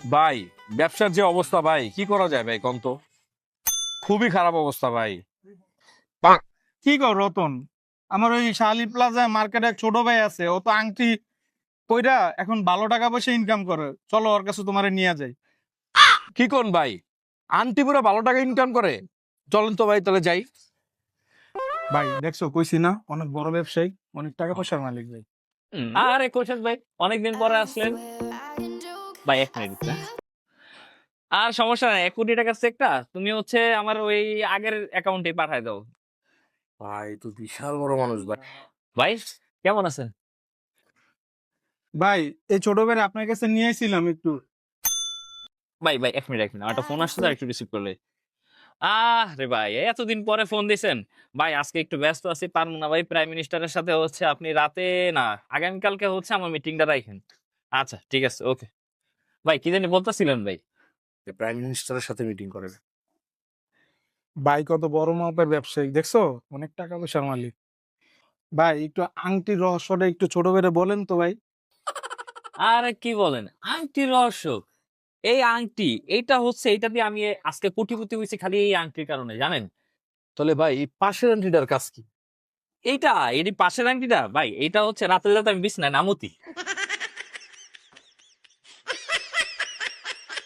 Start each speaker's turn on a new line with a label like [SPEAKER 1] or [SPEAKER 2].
[SPEAKER 1] ভাই, ব্যবসার যে অবস্থা ভাই, কি করা যায় ভাই কোন তো? খুবই খারাপ অবস্থা ভাই।
[SPEAKER 2] কি কর রতন? আমার ওই শালি প্লাজা মার্কেটে এক ছোট ভাই আছে, ও তো আংটি কইরা এখন ভালো টাকা পয়সা ইনকাম করে। চলো ওর কাছে তোমারে নিয়ে যাই।
[SPEAKER 1] কি কোন ভাই? আন্টি পুরো ভালো টাকা ইনকাম করে? চলেন তো ভাই, তাহলে যাই।
[SPEAKER 2] ভাই দেখছো, কইছি না অনেক বড় ব্যবসায়ী, অনেক টাকা পয়সার মালিক ভাই।
[SPEAKER 3] আরে কোশাক ভাই, অনেকদিন পরে আসলেন। ভাই 1 মিনিট না। আর সমস্যা নাই, 1 কোটি টাকার চেকটা তুমি হচ্ছে আমার ওই আগের অ্যাকাউন্টে পাঠায় দাও।
[SPEAKER 1] ভাই তো বিশাল বড় মানুষ ভাই।
[SPEAKER 3] ভাই কেমন আছেন?
[SPEAKER 2] ভাই এই ছোট ভাই আপনার কাছে নিয়ে আইছিলাম একটু।
[SPEAKER 3] ভাই ভাই 1 মিনিট আমার একটা ফোন আসছে, একটু রিসিভ করলে। রে ভাই, এতদিন পরে ফোন দিছেন। ভাই আজকে একটু ব্যস্ত আছি, পারবো না ভাই। প্রাইম মিনিস্টারের সাথে হচ্ছে আপনি রাতে না, আগামীকালকে হচ্ছে আমার মিটিংটা রাখেন। আচ্ছা ঠিক আছে, ওকে। ভাই কি জানি বলতেছিলেন ভাই?
[SPEAKER 1] প্রাইম মিনিস্টারের সাথে মিটিং করে।
[SPEAKER 2] ভাই কত বড় মাপের ব্যবসায়ী দেখছো, অনেক টাকা পয়সার মালিক। ভাই একটু আংটির রহস্যটা একটু ছোট ভাইরে বলেন তো ভাই।
[SPEAKER 3] আরে কি বলেন, আংটি রহস্য? এই আংটি, এইটা হচ্ছে, এইটা দিয়ে আমি আজকে কোটিপতি হয়েছি খালি এই আংটির কারণে, জানেন?
[SPEAKER 1] তাহলে ভাই এই পাশের আন্টিটার কাজ কি?
[SPEAKER 3] এইটা, এর পাশের আংটিটা ভাই, এইটা হচ্ছে রাতের রাতে আমি বিছনায় নামতি।